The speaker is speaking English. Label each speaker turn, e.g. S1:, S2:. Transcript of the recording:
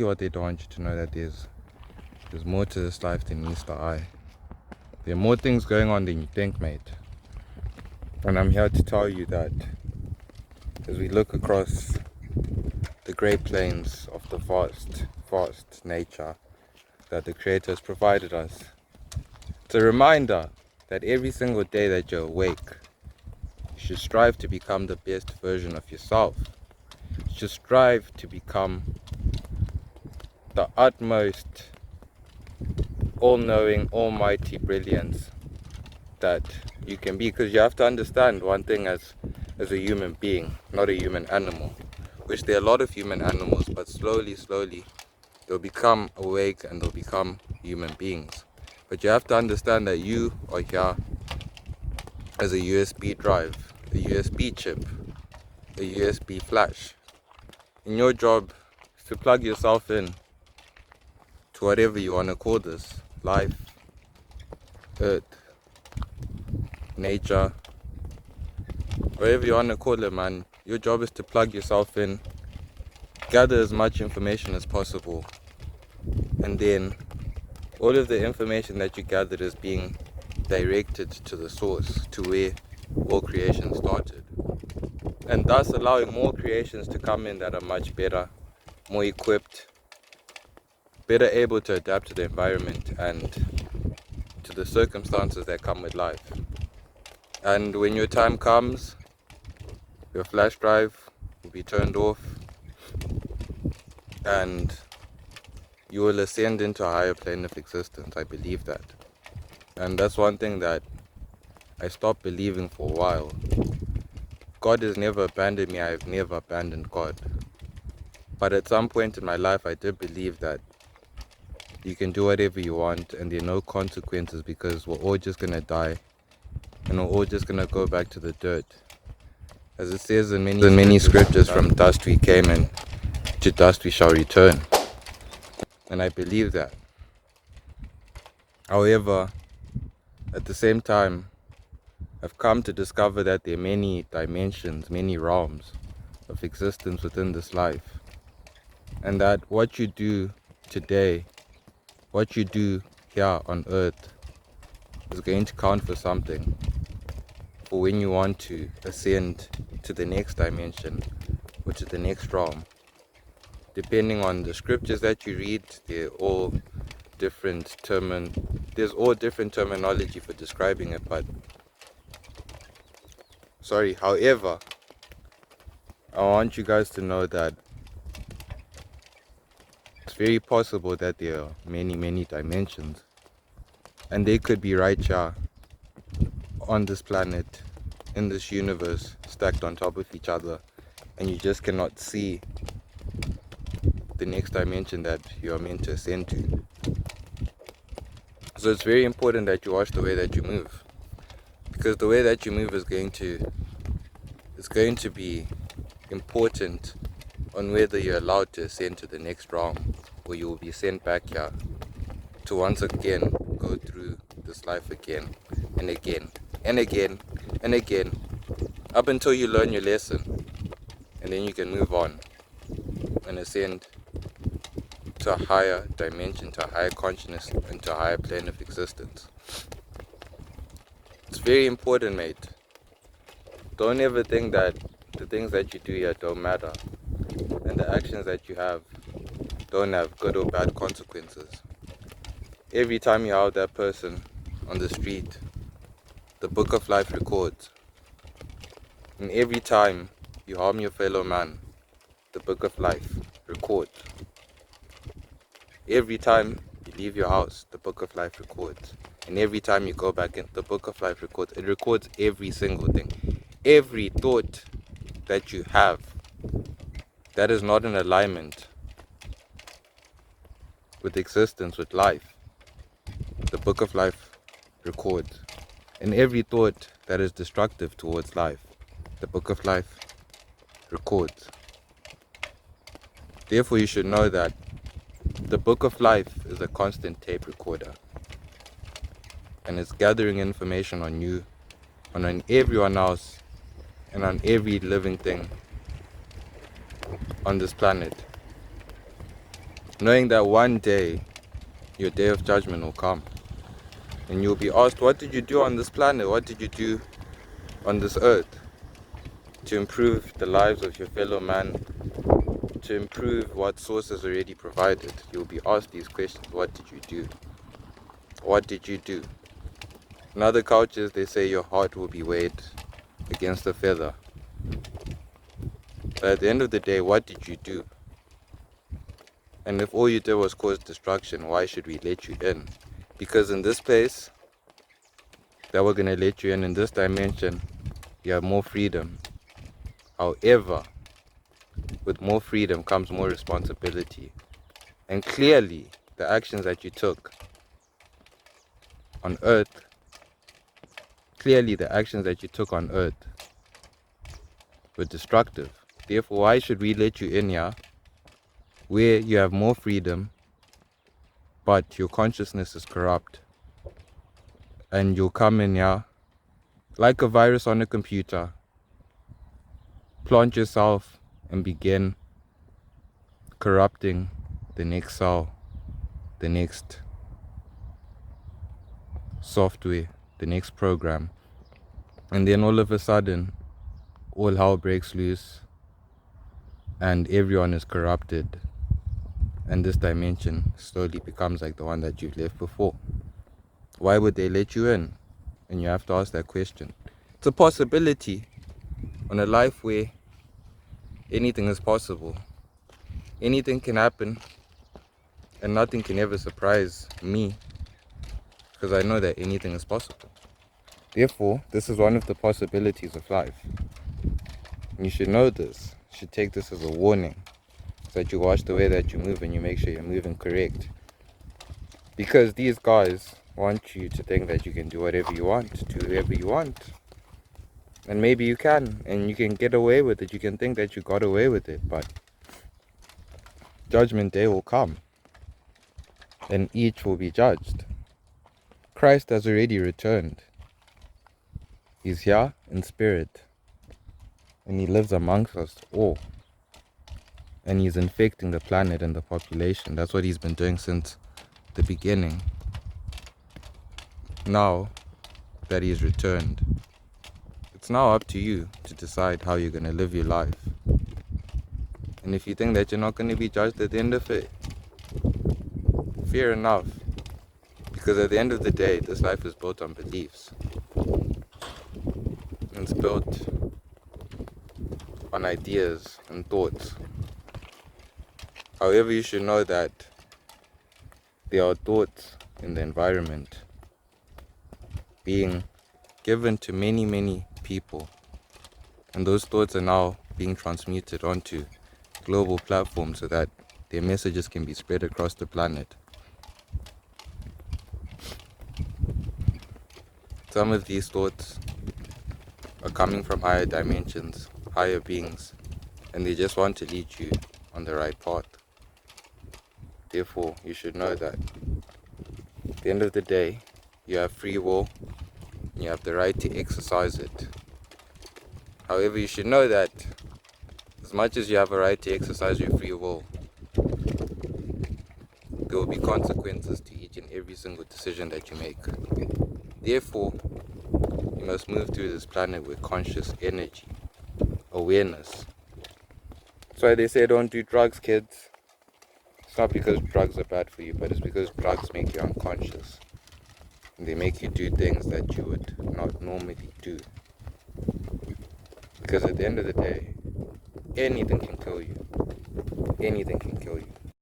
S1: exactly what they don't want you to know, that there's more to this life than meets the eye. There are more things going on than you think, mate. And I'm here to tell you that as we look across the great plains of the vast nature that the Creator has provided us, it's a reminder that every single day that you're awake, you should strive to become the best version of yourself. You should strive to become the utmost, all-knowing, almighty brilliance that you can be, because you have to understand one thing as a human being, not a human animal, which there are a lot of human animals, but slowly they'll become awake and they'll become human beings. But you have to understand that you are here as a USB drive, a USB chip, a USB flash, and your job is to plug yourself in to whatever you want to call this: life, earth, nature, whatever you want to call it, man. Your job is to plug yourself in, gather as much information as possible, and then all of the information that you gathered is being directed to the source, to where all creation started, and thus allowing more creations to come in that are much better, more equipped, better able to adapt to the environment and to the circumstances that come with life. And when your time comes, your flash drive will be turned off and you will ascend into a higher plane of existence. I believe that. And that's one thing that I stopped believing for a while. God has never abandoned me. I have never abandoned God. But at some point in my life, I did believe that you can do whatever you want and there are no consequences, because we're all just going to die and we're all just going to go back to the dirt. As it says in many scriptures, from dust we came and to dust we shall return. And I believe that. However, at the same time, I've come to discover that there are many dimensions, many realms of existence within this life. And that what you do today, what you do here on earth, is going to count for something. For when you want to ascend to the next dimension, which is the next realm. Depending on the scriptures that you read, they're all different there's all different terminology for describing it, but however, I want you guys to know that it's very possible that there are many dimensions, and they could be right here on this planet, in this universe, stacked on top of each other, and you just cannot see the next dimension that you are meant to ascend to. So it's very important that you watch the way that you move, because the way that you move is going to be important on whether you're allowed to ascend to the next realm, or you will be sent back here to once again go through this life again and again and again and again, up until you learn your lesson, and then you can move on and ascend to a higher dimension, to a higher consciousness, and to a higher plane of existence. It's very important, mate. Don't ever think that the things that you do here don't matter, and the actions that you have don't have good or bad consequences. Every time you help that person on the street, the book of life records. And every time you harm your fellow man, the book of life records. Every time you leave your house, the book of life records. And every time you go back in, the book of life records. It records every single thing. Every thought that you have that is not in alignment with existence, with life, the book of life records. And every thought that is destructive towards life, the book of life records. Therefore, you should know that the book of life is a constant tape recorder, and it's gathering information on you, on everyone else, and on every living thing on this planet. knowing that one day your day of judgment will come, and you'll be asked, what did you do on this planet? What did you do on this earth to improve the lives of your fellow man, to improve what source has already provided? You'll be asked these questions. What did you do? What did you do? In other cultures, they say your heart will be weighed against a feather. But at the end of the day, what did you do? And if all you did was cause destruction, why should we let you in? Because in this place that we're going to let you in this dimension, you have more freedom. However, with more freedom comes more responsibility. And clearly, the actions that you took on earth, were destructive. Therefore, why should we let you in here where you have more freedom, but your consciousness is corrupt? And you'll come in here like a virus on a computer, plant yourself and begin corrupting the next cell, the next software, the next program. And then all of a sudden, all hell breaks loose and everyone is corrupted. And this dimension slowly becomes like the one that you've left before. Why would they let you in? And you have to ask that question. It's a possibility on a life where anything is possible. Anything can happen, and nothing can ever surprise me, because I know that anything is possible. Therefore, this is one of the possibilities of life. And you should know this. You should take this as a warning, so that you watch the way that you move and you make sure you're moving correct. Because these guys want you to think that you can do whatever you want, do whatever you want. And maybe you can, and you can get away with it. You can think that you got away with it, but Judgment Day will come, and each will be judged. Christ has already returned. He's here in spirit, and he lives amongst us all. And he's infecting the planet and the population. That's what he's been doing since the beginning. Now that he's returned, it's now up to you to decide how you're going to live your life. And if you think that you're not going to be judged at the end of it, fear enough. Because at the end of the day, this life is built on beliefs. It's built on ideas and thoughts. However, you should know that there are thoughts in the environment being given to many, many people. And those thoughts are now being transmuted onto global platforms so that their messages can be spread across the planet. Some of these thoughts are coming from higher dimensions, higher beings, and they just want to lead you on the right path. Therefore, you should know that at the end of the day, you have free will, and you have the right to exercise it. However, you should know that as much as you have a right to exercise your free will, there will be consequences to each and every single decision that you make. Therefore, you must move through this planet with conscious energy, awareness. That's why they say don't do drugs, kids. It's not because drugs are bad for you, but it's because drugs make you unconscious. And they make you do things that you would not normally do. Because at the end of the day, anything can kill you. Anything can kill you.